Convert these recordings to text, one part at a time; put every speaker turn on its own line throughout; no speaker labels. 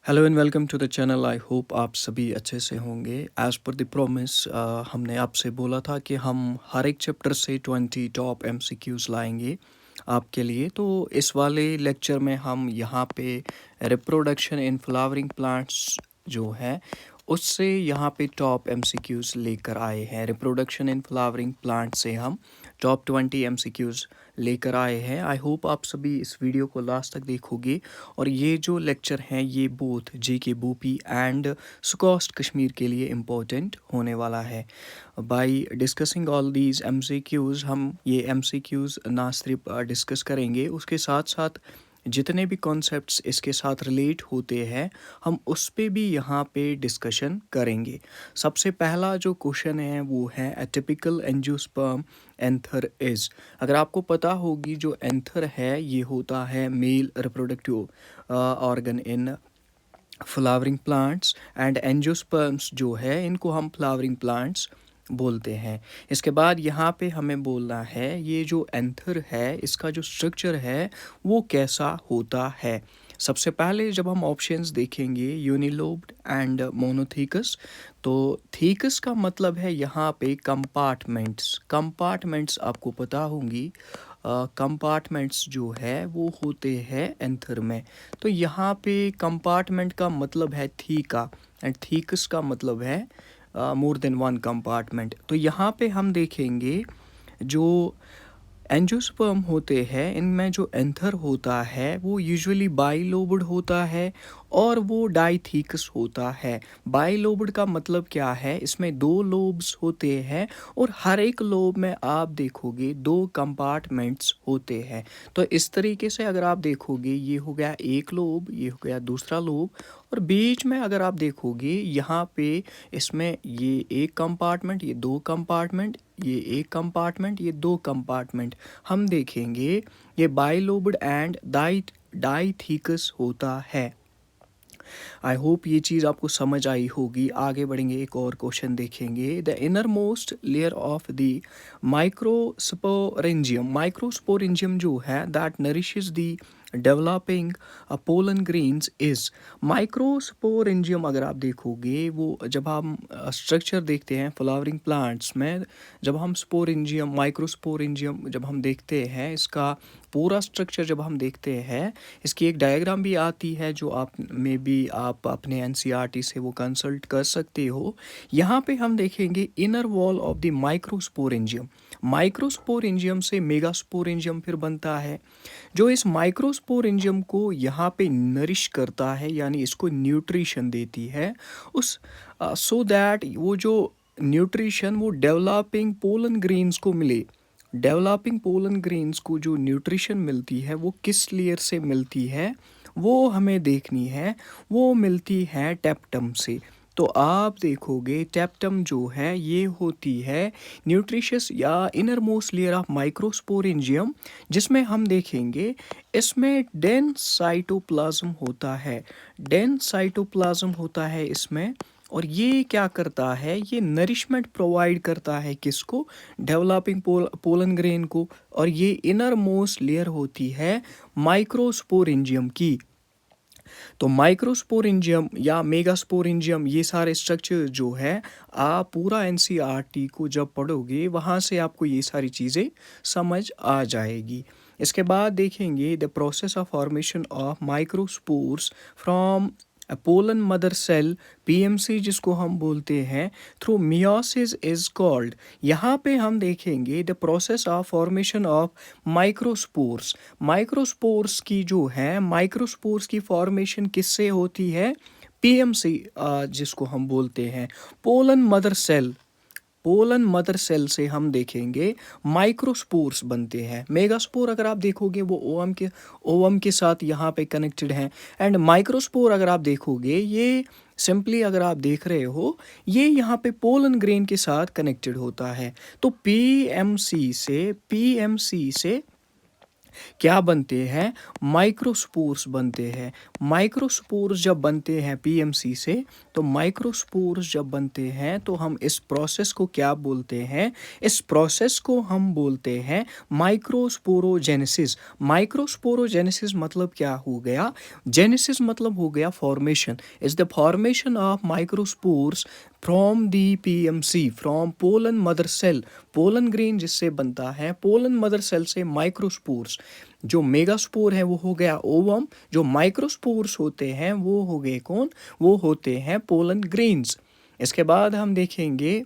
Hello and welcome to the channel. I hope आप सभी अच्छे से होंगे। एज़ पर द प्रॉमिस हमने आपसे बोला था कि हम हर एक चैप्टर से 20 टॉप एमसीक्यूज़ लाएंगे आपके लिए। तो इस वाले लेक्चर में हम यहाँ पे रिप्रोडक्शन इन फ्लावरिंग प्लांट्स जो है उससे यहाँ पे टॉप एमसीक्यूज़ लेकर आए हैं। रिप्रोडक्शन इन फ्लावरिंग प्लांट से हम टॉप 20 एमसीक्यूज़ लेकर आए हैं। आई होप आप सभी इस वीडियो को लास्ट तक देखोगे। और ये जो लेक्चर हैं ये both JK BOPEE and SKUAST Kashmir के लिए इम्पोर्टेंट होने वाला है। By discussing all these MCQs हम ये एमसीक्यूज़ ना सिर्फ डिस्कस करेंगे, उसके साथ साथ जितने भी कॉन्सेप्ट्स इसके साथ रिलेट होते हैं हम उस पे भी यहाँ पे डिस्कशन करेंगे। सबसे पहला जो क्वेश्चन है वो है ए टिपिकल एंजियोस्पर्म एंथर इज़। अगर आपको पता होगी जो एंथर है ये होता है male reproductive organ in flowering plants and angiosperms जो है इनको हम फ्लावरिंग प्लांट्स बोलते हैं। इसके बाद यहाँ पे हमें बोलना है ये जो एंथर है इसका जो स्ट्रक्चर है वो कैसा होता है। सबसे पहले जब हम ऑप्शंस देखेंगे यूनिलोब्ड एंड मोनोथीकस, तो थीकस का मतलब है यहाँ पे कंपार्टमेंट्स। कंपार्टमेंट्स आपको पता होंगी, कंपार्टमेंट्स जो है वो होते हैं एंथर में। तो यहाँ पे कंपार्टमेंट का मतलब है थीका एंड थीकस का मतलब है मोर देन वन कंपार्टमेंट। तो यहाँ पे हम देखेंगे जो एंजियोस्पर्म होते हैं इनमें जो एंथर होता है वो यूजुअली बाइलोब्ड होता है और वो डाइथीकस होता है। बाइलोब्ड का मतलब क्या है, इसमें दो लोब्स होते हैं और हर एक लोब में आप देखोगे दो कंपार्टमेंट्स होते हैं। तो इस तरीके से अगर आप देखोगे ये हो गया एक लोब, ये हो गया दूसरा लोब, और बीच में अगर आप देखोगे यहाँ पे इसमें ये एक कंपार्टमेंट, ये दो कंपार्टमेंट, ये एक कंपार्टमेंट, ये दो कंपार्टमेंट हम देखेंगे ये बाइलोब्ड एंड डाइथीकस होता है। आई होप ये चीज़ आपको समझ आई होगी। आगे बढ़ेंगे, एक और क्वेश्चन देखेंगे। The inner most layer of the microsporangium. Microsporangium जो है that nourishes the developing pollen grains is. Microsporangium अगर आप देखोगे वो जब हम स्ट्रक्चर देखते हैं फ्लावरिंग प्लांट्स में, जब हम स्पोरेंजियम माइक्रोस्पोरेंजियम जब हम देखते हैं इसका पूरा स्ट्रक्चर जब हम देखते हैं, इसकी एक डायग्राम भी आती है जो आप में भी आप अपने एनसीईआरटी से वो कंसल्ट कर सकते हो। यहाँ पे हम देखेंगे inner wall of the microsporangium. Microsporangium से मेगास्पोरेंजियम फिर बनता है जो इस माइक्रोस्पोरेंजियम को यहाँ पे नरिश करता है, यानी इसको न्यूट्रिशन देती है उस सो दैट वो जो न्यूट्रिशन वो डेवलपिंग पोलन ग्रेन्स को मिले। डेवलपिंग पोलन ग्रेन्स को जो न्यूट्रिशन मिलती है वो किस लेयर से मिलती है वो हमें देखनी है। वो मिलती है टेप्टम से। तो आप देखोगे टेप्टम जो है ये होती है न्यूट्रिशियस या inner most layer of microsporangium, जिसमें हम देखेंगे इसमें डेंस साइटोप्लाज्म होता है। डेंस साइटोप्लाज्म होता है इसमें, और ये क्या करता है, ये नरिशमेंट प्रोवाइड करता है किसको, डेवलपिंग पोलन ग्रेन को। और ये इनर मोस्ट लेयर होती है माइक्रोस्पोरेंजियम की। तो माइक्रोस्पोरेंजियम या मेगास्पोरेंजियम ये सारे स्ट्रक्चर जो है आप पूरा एनसीईआरटी को जब पढ़ोगे वहाँ से आपको ये सारी चीज़ें समझ आ जाएगी। इसके बाद देखेंगे the process of formation of microspores from pollen mother cell PMC जिसको हम बोलते हैं थ्रू मियोसिस इज कॉल्ड। यहाँ पे हम देखेंगे the process of formation of microspores. Microspores की जो है माइक्रोस्पोर्स की फॉर्मेशन किससे होती है, पीएमसी जिसको हम बोलते हैं pollen mother cell. Pollen mother cell से हम देखेंगे माइक्रोस्पोर्स बनते हैं। मेगास्पोर अगर आप देखोगे वो ओवम के साथ यहाँ पे कनेक्टेड हैं। एंड माइक्रोस्पोर अगर आप देखोगे ये सिंपली अगर आप देख रहे हो ये यहाँ पे पोलन ग्रेन के साथ कनेक्टेड होता है। तो पीएमसी से क्या बनते हैं, माइक्रोस्पोर्स बनते हैं। माइक्रोस्पोर्स जब बनते हैं पीएमसी से, तो माइक्रोस्पोर्स जब बनते हैं तो हम इस प्रोसेस को क्या बोलते हैं, इस प्रोसेस को हम बोलते हैं माइक्रोस्पोरोजेनेसिस। माइक्रोस्पोरोजेनेसिस मतलब क्या हो गया, जेनेसिस मतलब हो गया formation, is the formation of microspores from the PMC, from pollen mother cell. Pollen grain जिससे बनता है, पोलन मदर सेल से माइक्रोस्पोर्स। जो मेगास्पोर है वो हो गया ओवम, जो माइक्रोस्पोर्स होते हैं वो हो गए कौन, वो होते हैं पोलन ग्रेन्स। इसके बाद हम देखेंगे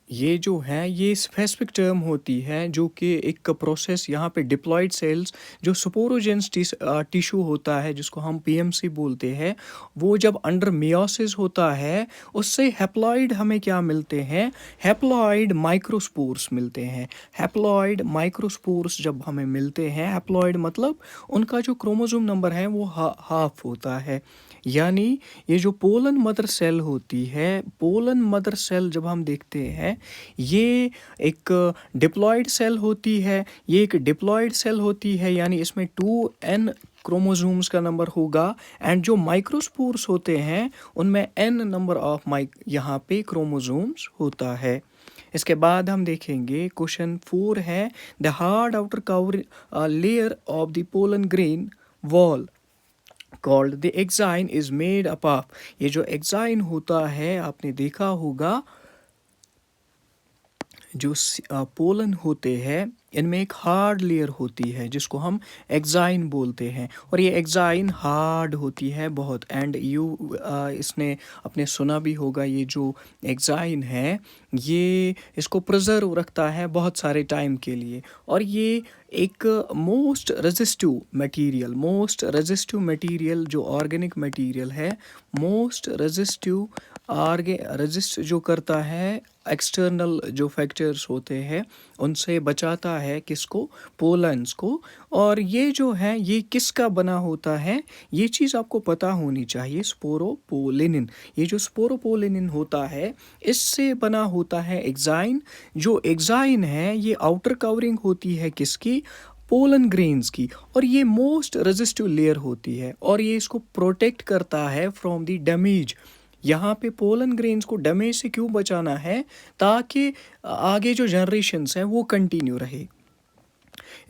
ये जो है ये स्पेसिफिक टर्म होती है जो कि एक प्रोसेस यहाँ पे डिप्लॉयड सेल्स जो स्पोरोजेंस टिश्यू होता है जिसको हम पीएमसी बोलते हैं, वो जब अंडर मियोसिस होता है उससे हैप्लॉइड हमें क्या मिलते हैं, हैप्लॉइड माइक्रोस्पोर्स मिलते हैं। हैप्लॉइड माइक्रोस्पोर्स जब हमें मिलते हैं, हैप्लॉइड मतलब उनका जो क्रोमोसोम नंबर है वो हाफ होता है। यानी ये जो पोलन मदर सेल होती है, पोलन मदर सेल जब हम देखते हैं ये एक डिप्लॉयड सेल होती है, ये एक डिप्लॉयड सेल होती है, यानी इसमें 2n क्रोमोसोम्स का नंबर होगा। एंड जो माइक्रोस्पोर्स होते हैं उनमें n नंबर ऑफ यहाँ पे क्रोमोसोम्स होता है। इसके बाद हम देखेंगे क्वेश्चन 4 है, the hard outer cover layer of the pollen grain wall called the exine is made up of. ये जो एक्साइन होता है आपने देखा होगा, जो पोलन होते हैं इनमें एक हार्ड लेयर होती है जिसको हम एक्साइन बोलते हैं, और ये एक्साइन हार्ड होती है बहुत। एंड इसने अपने सुना भी होगा, ये जो एक्साइन है ये इसको प्रिजर्व रखता है बहुत सारे टाइम के लिए, और ये एक मोस्ट रेजिस्टिव मटेरियल जो ऑर्गेनिक मटेरियल है, मोस्ट रेजिस्टिव रेजिस्ट जो करता है एक्सटर्नल जो फैक्टर्स होते हैं उनसे बचाता है किसको, पोलन्स को। और ये जो है ये किसका बना होता है, ये चीज़ आपको पता होनी चाहिए, स्पोरोपोलिनिन। ये जो स्पोरोपोलिनिन होता है इससे बना होता है एक्साइन। जो एक्साइन है ये आउटर कवरिंग होती है किसकी, पोलन ग्रेन्स की, और ये मोस्ट रेजिस्टिव लेयर होती है और ये इसको प्रोटेक्ट करता है फ्रॉम द डैमेज। यहाँ पे पोलन ग्रेन्स को डैमेज से क्यों बचाना है, ताकि आगे जो जनरेशन्स हैं वो कंटिन्यू रहे।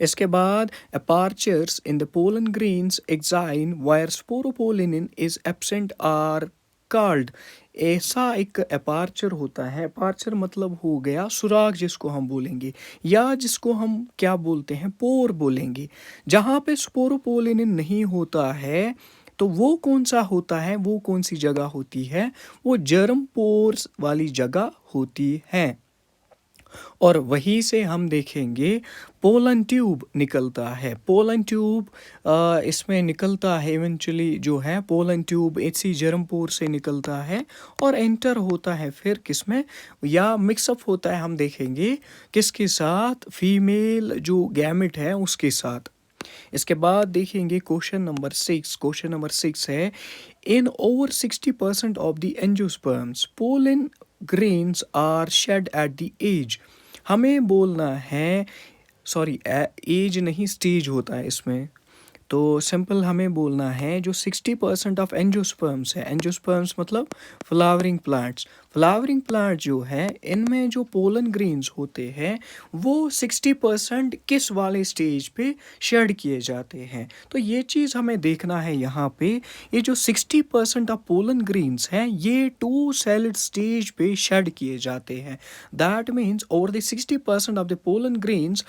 इसके बाद apertures in the pollen grains exine where sporopollenin is absent are called. ऐसा एक अपार्चर होता है, अपार्चर मतलब हो गया सुराग जिसको हम बोलेंगे, या जिसको हम क्या बोलते हैं, पोर बोलेंगे। जहाँ पे स्पोरोपोलिनिन नहीं होता है तो वो कौन सा होता है, वो कौन सी जगह होती है, वो जर्म पोर्स वाली जगह होती है। और वहीं से हम देखेंगे पोलन ट्यूब निकलता है। पोलन ट्यूब इसमें निकलता है इवेंचुअली, जो है पोलन ट्यूब इसी जर्म पोर से निकलता है और एंटर होता है फिर किसमें, या मिक्सअप होता है, हम देखेंगे किसके साथ, फीमेल जो गैमेट है उसके साथ। इसके बाद देखेंगे क्वेश्चन नंबर 6। क्वेश्चन नंबर 6 है, in over 60% of the angiosperms pollen grains are shed at the age. हमें बोलना है, सॉरी एज नहीं स्टेज होता है इसमें, तो सिंपल हमें बोलना है जो 60% ऑफ एंजियोस्पर्म्स है, एंजियोस्पर्म्स मतलब फ्लावरिंग प्लांट्स, फ्लावरिंग प्लांट जो है इनमें जो पोलन ग्रेन्स होते हैं वो 60% किस वाले स्टेज पे शेड किए जाते हैं। तो ये चीज़ हमें देखना है यहाँ पे, ये जो 60% ऑफ पोलन ग्रेन्स हैं ये 2 सेल्ड स्टेज पे शेड किए जाते हैं। That means over the 60% of the pollen grains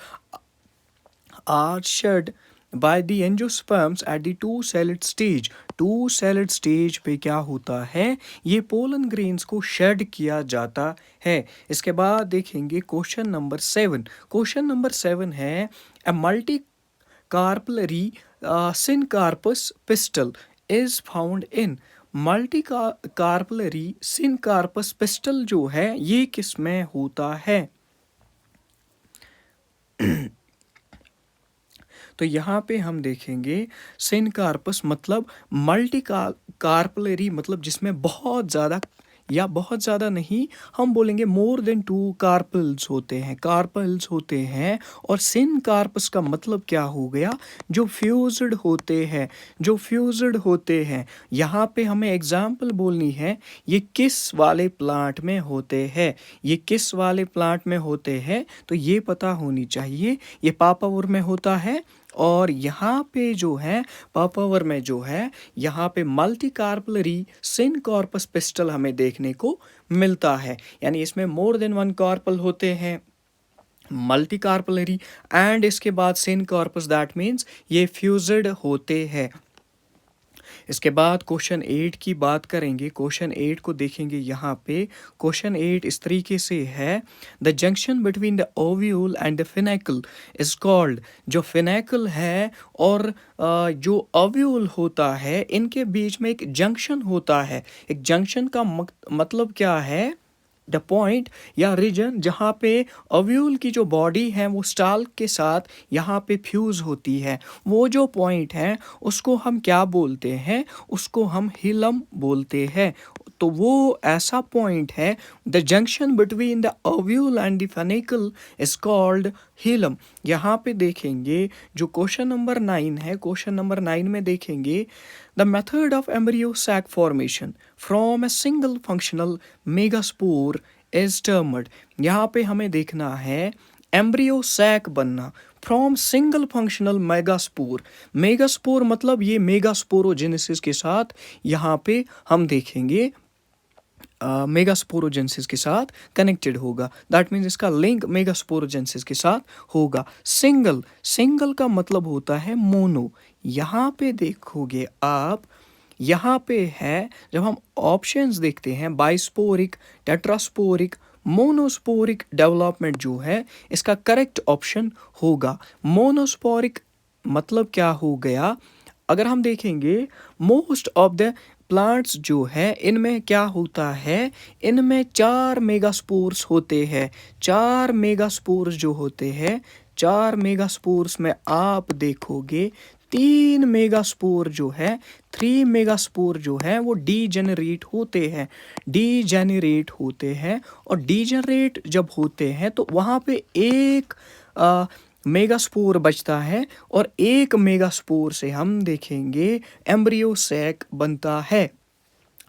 are shed by the angiosperms at the 2 celled stage. 2 celled stage पे क्या होता है, ये पोलन ग्रेन्स को शेड किया जाता है। इसके बाद देखेंगे क्वेश्चन नंबर 7। क्वेश्चन नंबर 7 है, a multi carpellary syncarpous pistil is found in. Multi carpellary syncarpous pistol जो है ये किस में होता है। तो यहाँ पे हम देखेंगे सिनकार्पस मतलब मल्टी कार्पलरी मतलब जिसमें बहुत ज़्यादा या बहुत ज़्यादा नहीं, हम बोलेंगे मोर देन 2 कार्पल्स होते हैं, कार्पल्स होते हैं। और सिनकार्पस का मतलब क्या हो गया? जो फ्यूज्ड होते हैं, जो फ्यूज्ड होते हैं। यहाँ पे हमें एग्जाम्पल बोलनी है, ये किस वाले प्लांट में होते हैं, ये किस वाले प्लांट में होते हैं, तो ये पता होनी चाहिए। ये पापावर में होता है, और यहाँ पे जो है पापावर में जो है, यहाँ पे मल्टी कार्पलरी सिनकॉर्पस पिस्टल हमें देखने को मिलता है। यानी इसमें मोर देन 1 कार्पल होते हैं, मल्टी कार्पलरी, एंड इसके बाद सिनकॉर्पस, दैट मीन्स ये फ्यूज्ड होते हैं। इसके बाद क्वेश्चन 8 की बात करेंगे। क्वेश्चन 8 को देखेंगे यहाँ पे। क्वेश्चन 8 इस तरीके से है, the junction between the ovule and the Finacle is called. जो फिनेकल है और जो ओव्यूल होता है, इनके बीच में एक जंक्शन होता है। एक जंक्शन का मतलब क्या है? द पॉइंट या रीजन जहाँ पे ओव्यूल की जो बॉडी है वो स्टाल्क के साथ यहाँ पे फ्यूज होती है, वो जो पॉइंट है उसको हम क्या बोलते हैं? उसको हम हिलम बोलते हैं। तो वो ऐसा पॉइंट है, the junction between the ovule and the funicle is called hilum. यहाँ पे देखेंगे जो क्वेश्चन नंबर 9 है, क्वेश्चन नंबर 9 में देखेंगे, the method of embryo sac formation from a single functional megaspore is termed. यहाँ पे हमें देखना है एम्ब्रियो सैक बनना from single functional megaspore. Megaspore मतलब ये मेगास्पोरोजेनेसिस के साथ यहाँ पे हम देखेंगे मेगास्पोरोजेनेसिस के साथ कनेक्टेड होगा। दैट मीन्स इसका लिंक मेगास्पोरोजेनेसिस के साथ होगा। सिंगल, सिंगल का मतलब होता है मोनो। यहाँ पे देखोगे आप, यहाँ पे है, जब हम ऑप्शंस देखते हैं, बाइस्पोरिक, टेट्रास्पोरिक, मोनोस्पोरिक डेवलपमेंट जो है, इसका करेक्ट ऑप्शन होगा मोनोस्पोरिक। मतलब क्या हो गया? अगर हम देखेंगे मोस्ट ऑफ द प्लांट्स जो है, इनमें क्या होता है? इनमें 4 मेगास्पोर्स होते हैं। 4 मेगास्पोर्स जो होते हैं, 4 मेगास्पोर्स में आप देखोगे 3 मेगास्पोर जो है, 3 मेगास्पोर जो है वो डीजेनरेट होते हैं, डीजेनरेट होते हैं। और डीजेनरेट जब होते हैं तो वहाँ पे एक मेगास्पोर बचता है, और एक मेगास्पोर से हम देखेंगे एम्ब्रियो सैक बनता है।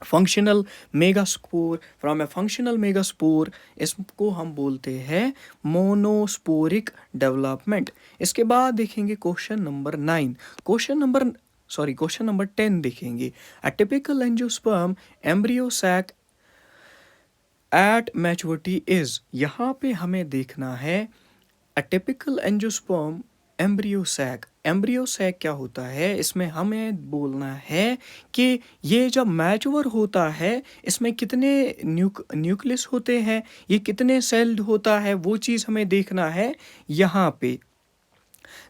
Functional megaspore, from A functional megaspore, इसको हम बोलते हैं मोनोस्पोरिक डेवलपमेंट। इसके बाद देखेंगे क्वेश्चन नंबर 9, क्वेश्चन नंबर 10 देखेंगे। A typical angiosperm embryo sac at maturity is. यहाँ पे हमें देखना है a typical angiosperm embryo sac. Embryo sac क्या होता है? इसमें हमें बोलना है कि ये जब मैच्योर होता है, इसमें कितने न्यूक्लियस होते हैं, ये कितने सेल्ड होता है, वो चीज़ हमें देखना है। यहाँ पे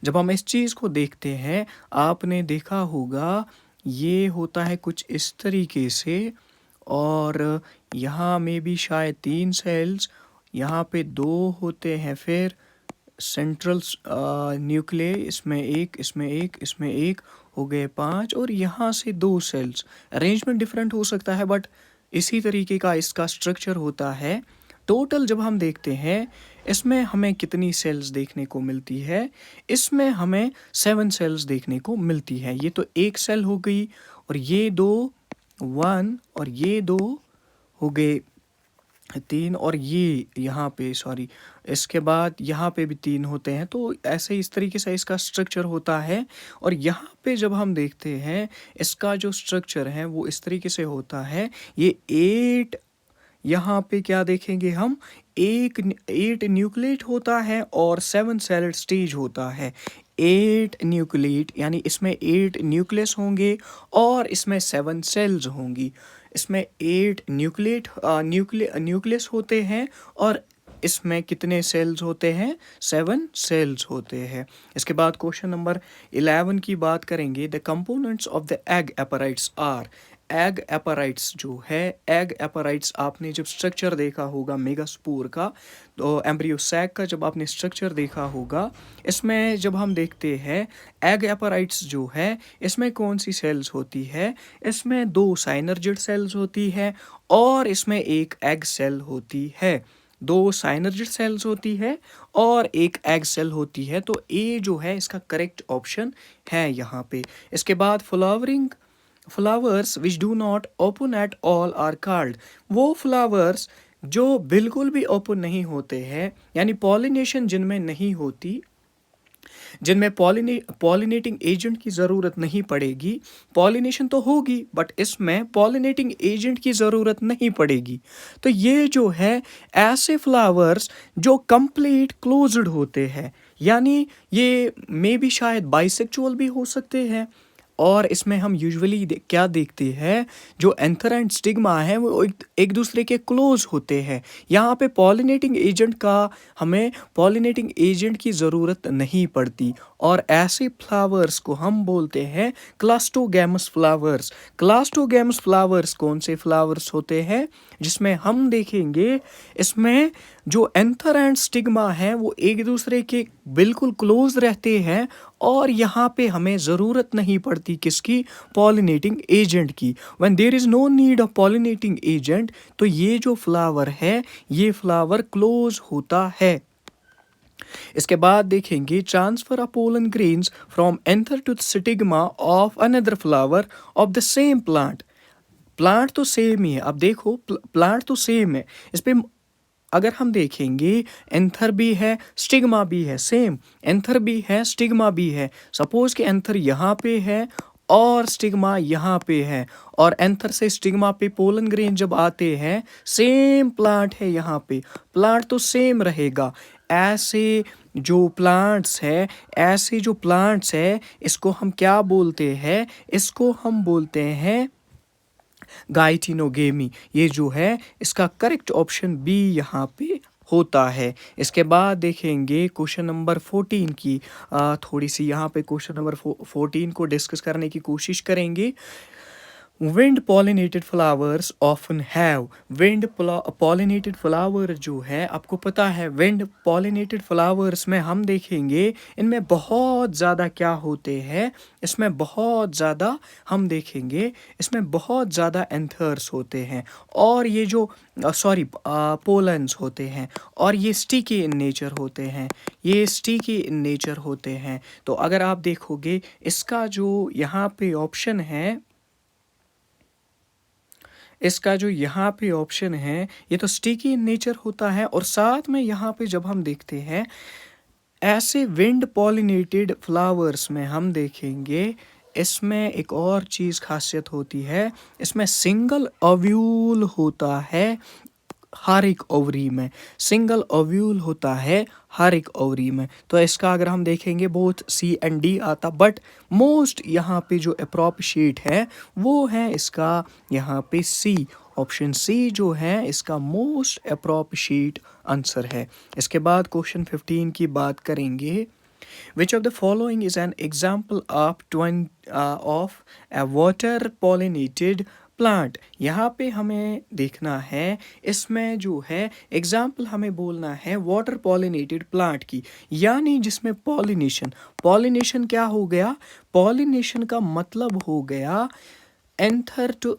जब हम इस चीज़ को देखते हैं, आपने देखा होगा ये होता है कुछ इस तरीके से, और यहाँ में भी शायद 3 सेल्स, यहाँ पे 2 होते हैं, फिर सेंट्रल न्यूक्लियस, इसमें एक, इसमें एक, इसमें एक, हो गए 5, और यहाँ से 2 सेल्स। अरेंजमेंट डिफरेंट हो सकता है, बट इसी तरीके का इसका स्ट्रक्चर होता है। टोटल जब हम देखते हैं, इसमें हमें कितनी सेल्स देखने को मिलती है? इसमें हमें 7 सेल्स देखने को मिलती है। ये तो एक सेल हो गई, और ये 2 1, और ये 2 हो गए 3, और ये यहाँ पे सॉरी, इसके बाद यहाँ पे भी 3 होते हैं। तो ऐसे इस तरीके से इसका स्ट्रक्चर होता है। और यहाँ पे जब हम देखते हैं, इसका जो स्ट्रक्चर है वो इस तरीके से होता है। ये 8, यहाँ पे क्या देखेंगे हम, 8 न्यूक्लिएट होता है और 7 सेलेड स्टेज होता है। 8 न्यूक्लिएट, यानी इसमें 8 न्यूक्लियस होंगे और इसमें 7 सेल्स होंगी। इसमें 8 न्यूक्लियस होते हैं, और इसमें कितने सेल्स होते हैं? 7 सेल्स होते हैं। इसके बाद क्वेश्चन नंबर 11 की बात करेंगे। The components of the egg apparatus are. Egg apparatus जो है, एग एपराइट्स आपने जब स्ट्रक्चर देखा होगा मेगास्पोर का, तो एम्ब्रियो सैक का जब आपने स्ट्रक्चर देखा होगा, इसमें जब हम देखते हैं एग एपराइट्स जो है, इसमें कौन सी सेल्स होती है, इसमें 2 साइनर्जिड सेल्स होती है और इसमें एक एग सेल होती है। 2 साइनर्जिड सेल्स होती है और एक एग सेल होती है, तो ए जो है इसका करेक्ट ऑप्शन है यहाँ पे। इसके बाद flowers which do not open at all are called, वो फ्लावर्स जो बिल्कुल भी ओपन नहीं होते हैं, यानी पॉलिनेशन जिनमें नहीं होती, जिनमें पॉलिनेटिंग एजेंट की ज़रूरत नहीं पड़ेगी। पॉलिनेशन तो होगी बट इसमें पॉलिनेटिंग एजेंट की ज़रूरत नहीं पड़ेगी। तो ये जो है ऐसे फ्लावर्स जो कंप्लीट क्लोज्ड होते हैं, यानी ये मे बी शायद बाइसेक्चुअल भी हो सकते हैं। और इसमें हम यूजुअली क्या देखते हैं, जो एंथर एंड स्टिग्मा है वो एक दूसरे के क्लोज होते हैं। यहाँ पे पॉलिनेटिंग एजेंट का, हमें पॉलिनेटिंग एजेंट की ज़रूरत नहीं पड़ती और ऐसे फ्लावर्स को हम बोलते हैं क्लास्टोगैमस फ्लावर्स। क्लास्टोगैमस फ्लावर्स कौन से फ्लावर्स होते हैं, जिसमें हम देखेंगे इसमें जो एंथर एंड स्टिग्मा है वो एक दूसरे के बिल्कुल क्लोज रहते हैं और यहाँ पे हमें ज़रूरत नहीं पड़ती किसकी, पॉलिनेटिंग एजेंट की। When there is no need of pollinating agent, तो ये जो फ्लावर है ये फ्लावर क्लोज होता है। इसके बाद देखेंगे transfer of pollen grains from anther to stigma of another flower of the same plant. Plant तो सेम ही है, अब देखो प्लांट तो सेम है, इस पे अगर हम देखेंगे एंथर भी है स्टिग्मा भी है, सेम एंथर भी है स्टिग्मा भी है। सपोज कि एंथर यहाँ पे है और स्टिग्मा यहाँ पे है, और एंथर से स्टिग्मा पे पोलन ग्रेन जब आते हैं, सेम प्लांट है यहाँ पे, प्लांट तो सेम रहेगा। ऐसे जो प्लांट्स है इसको हम क्या बोलते हैं, इसको हम बोलते हैं गाइटिनोगेमी। ये जो है इसका करेक्ट ऑप्शन बी यहाँ पे होता है। इसके बाद देखेंगे क्वेश्चन नंबर 14 की, थोड़ी सी यहाँ पे क्वेश्चन नंबर 14 को डिस्कस करने की कोशिश करेंगे। Wind pollinated flowers often have, wind pollinated flower जो है, आपको पता है विंड पॉलिनेटेड फ्लावर्स में हम देखेंगे इनमें बहुत ज़्यादा क्या होते हैं, इसमें बहुत ज़्यादा हम देखेंगे इसमें बहुत ज़्यादा एंथर्स होते हैं और ये जो पोलन्स होते हैं और ये स्टिकी इन नेचर होते हैं, ये स्टिकी इन नेचर होते हैं। तो अगर आप देखोगे इसका जो यहाँ पे ऑप्शन है, इसका जो यहाँ पे ऑप्शन है ये तो स्टिकी इन नेचर होता है, और साथ में यहाँ पे जब हम देखते हैं ऐसे विंड पॉलिनेटेड फ्लावर्स में हम देखेंगे इसमें एक और चीज़ खासियत होती है, इसमें सिंगल ओव्यूल होता है हर एक ओवरी में, सिंगल ओव्यूल होता है हर एक ओवरी में। तो इसका अगर हम देखेंगे बोथ सी एंड डी आता, बट मोस्ट यहाँ पे जो अप्रोप्रिएट है वो है इसका यहाँ पे सी, ऑप्शन सी जो है इसका मोस्ट अप्रोप्रिएट आंसर है। इसके बाद क्वेश्चन 15 की बात करेंगे। Which of the following is an example of a water pollinated plant? यहाँ पे हमें देखना है, इसमें जो है एग्जाम्पल हमें बोलना है वाटर पॉलिनेटेड प्लांट की, यानी जिसमें पॉलिनेशन क्या हो गया, पॉलिनेशन का मतलब हो गया एंथर टू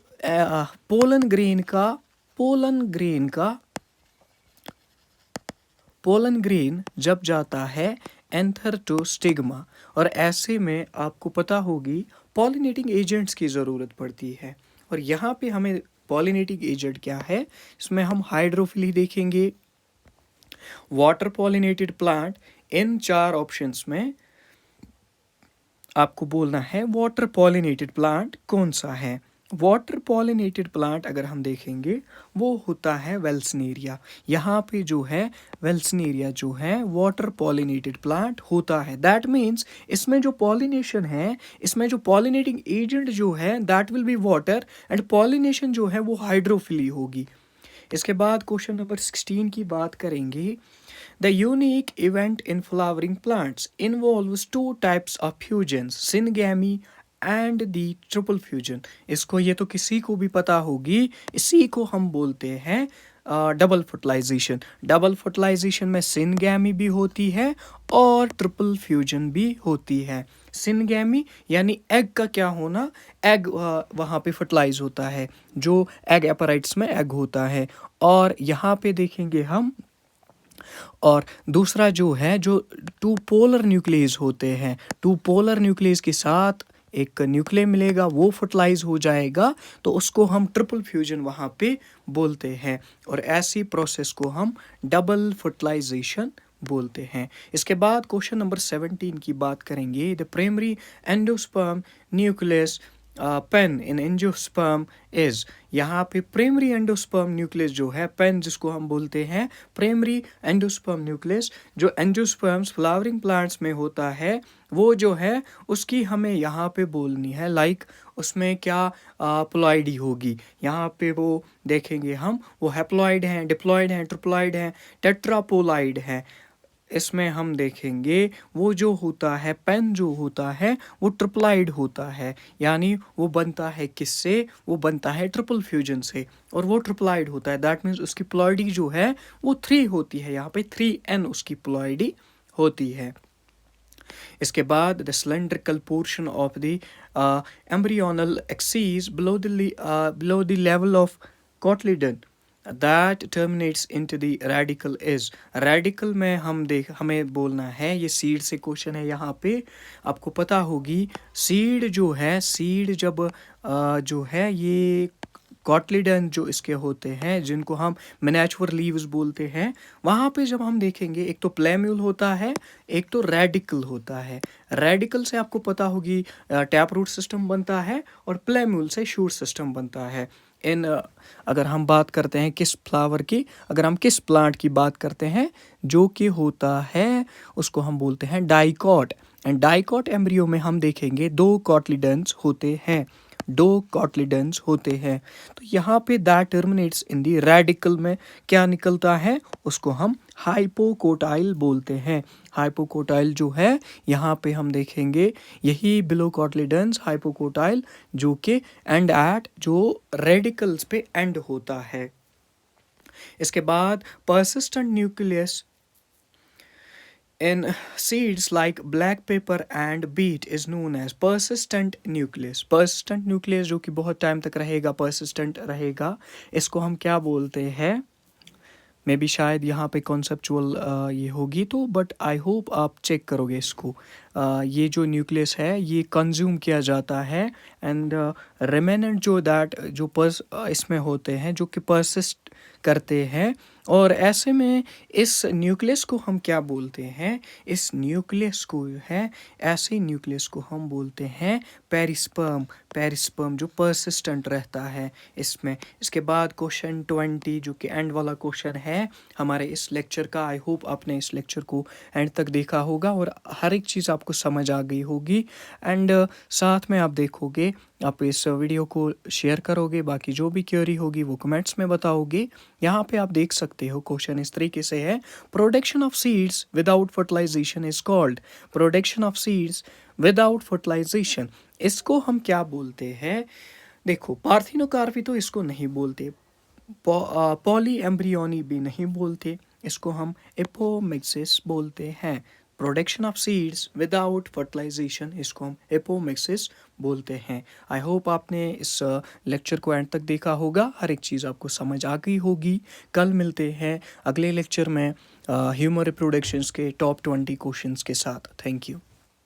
पोलन ग्रेन जब जाता है एंथर टू स्टिग्मा, और ऐसे में आपको पता होगी पॉलिनेटिंग एजेंट्स की ज़रूरत पड़ती है। और यहाँ पे हमें पॉलिनेटिंग एजेंट क्या है, इसमें हम हाइड्रोफिली देखेंगे, वाटर पॉलिनेटेड प्लांट, इन 4 ऑप्शंस में आपको बोलना है वाटर पॉलिनेटेड प्लांट कौन सा है। वाटर पॉलिनेटेड प्लांट अगर हम देखेंगे वो होता है वेल्सनेरिया, यहाँ पे जो है वेल्सनेरिया जो है वाटर पॉलिनेटेड प्लांट होता है। दैट मीन्स इसमें जो पॉलिनेशन है, इसमें जो पॉलिनेटिंग एजेंट जो है that will be water, and pollination जो है वो हाइड्रोफिली होगी। इसके बाद क्वेश्चन नंबर 16 की बात करेंगे। The unique event in flowering plants involves 2 types of fusions, syngamy and the triple fusion. इसको ये तो किसी को भी पता होगी, इसी को हम बोलते हैं डबल फर्टिलाइजेशन। डबल फर्टिलाइजेशन में सिनगैमी भी होती है और ट्रिपल फ्यूजन भी होती है। सिनगैमी यानी एग का क्या होना, एग वहाँ पे फर्टिलाइज होता है, जो एग एपराइट्स में एग होता है। और यहाँ पे देखेंगे हम, और दूसरा जो है, जो टू पोलर न्यूक्लियस होते हैं, टू पोलर न्यूक्लियस के साथ एक न्यूक्लियस मिलेगा, वो फर्टिलाइज हो जाएगा, तो उसको हम ट्रिपल फ्यूजन वहाँ पे बोलते हैं। और ऐसी प्रोसेस को हम डबल फर्टिलाइजेशन बोलते हैं। इसके बाद क्वेश्चन नंबर 17 की बात करेंगे। The primary endosperm nucleus pain in angiosperm is. यहाँ पे प्राइमरी एंडोस्पर्म न्यूक्लियस जो है, पेन जिसको हम बोलते हैं, प्राइमरी एंडोस्पर्म न्यूक्लियस जो एंजियोस्पर्म्स फ्लावरिंग प्लांट्स में होता है, वो जो है उसकी हमें यहाँ पे बोलनी है। लाइक उसमें क्या प्लॉइडी होगी, यहाँ पे वो देखेंगे हम, वो हैप्लॉइड हैं, डिप्लॉइड हैं, ट्रिप्लॉइड हैं, टेट्रापोलाइड हैं। इसमें हम देखेंगे वो जो होता है, पेन जो होता है वो ट्रिप्लाइड होता है, यानी वो बनता है किससे, वो बनता है ट्रिपल फ्यूजन से, और वो ट्रिप्लाइड होता है। दैट मीन्स उसकी प्लॉइडी जो है वो 3 होती है, यहाँ पे 3n उसकी प्लॉइडी होती है। इसके बाद the cylindrical portion of the embryonal axis below the level of cotyledon that terminates into the radical is। radical में हमें बोलना है, ये सीड से क्वेश्चन है यहाँ पे, आपको पता होगी सीड जो है, सीड जब जो है ये कॉटलिडन जो इसके होते हैं, जिनको हम मिनिएचर लीव्स बोलते हैं, वहाँ पे जब हम देखेंगे, एक तो प्लेम्यूल होता है, एक तो रेडिकल होता है। रेडिकल से आपको पता होगी टैप रूट सिस्टम बनता है, और प्लेम्यूल से शूट सिस्टम बनता है। अगर हम बात करते हैं किस फ्लावर की, अगर हम किस प्लांट की बात करते हैं, जो कि होता है उसको हम बोलते हैं डाइकॉट। एंड डाइकॉट एम्ब्रियो में हम देखेंगे 2 कॉटलिडन्स होते हैं, 2 कॉटलिडन्स होते हैं। तो यहाँ पे that terminates in the radical में क्या निकलता है, उसको हम हाइपोकोटाइल बोलते हैं। हाइपोकोटाइल जो है, यहाँ पे हम देखेंगे यही बिलो कॉटलिडन्स हाइपोकोटाइल, जो कि एंड एट जो रेडिकल्स पे एंड होता है। इसके बाद persistent nucleus in seeds like black pepper and beet is known as persistent nucleus। persistent nucleus जो कि बहुत टाइम तक रहेगा, persistent रहेगा, इसको हम क्या बोलते हैं, मे बी शायद यहाँ पे कॉन्सेप्चुअल ये होगी, तो बट आई होप आप चेक करोगे इसको। ये जो न्यूक्लियस है ये कंज्यूम किया जाता है, एंड रिमेनेंट जो दैट जो इसमें होते हैं, जो कि परसिस्ट करते हैं। और ऐसे में इस न्यूक्लियस को हम क्या बोलते हैं, इस न्यूक्लियस को है, ऐसे न्यूक्लियस को हम बोलते हैं पेरिस्पर्म। पेरिस्पर्म जो परसिस्टेंट रहता है इसमें। इसके बाद क्वेश्चन 20 जो कि एंड वाला क्वेश्चन है हमारे इस लेक्चर का। आई होप आपने इस लेक्चर को एंड तक देखा होगा और हर एक चीज़ आपको समझ आ गई होगी। एंड साथ में आप देखोगे, आप इस वीडियो को शेयर करोगे, बाकी जो भी क्वेरी होगी वो कमेंट्स में बताओगे। यहाँ पे आप देख सकते हो क्वेश्चन इस तरीके से है, production of seeds without fertilization is called. Production of seeds without fertilization, इसको हम क्या बोलते हैं, देखो पार्थिनोकार्पी तो इसको नहीं बोलते, पॉली एम्ब्रियोनी भी नहीं बोलते, इसको हम एपोमिक्सिस बोलते हैं। Production of seeds without fertilization, इसको हम एपोमिक्सिस बोलते हैं। आई होप आपने इस लेक्चर को एंड तक देखा होगा, हर एक चीज़ आपको समझ आ गई होगी। कल मिलते हैं अगले लेक्चर में ह्यूमन रिप्रोडक्शंस के टॉप 20 क्वेश्चंस के साथ। Thank you.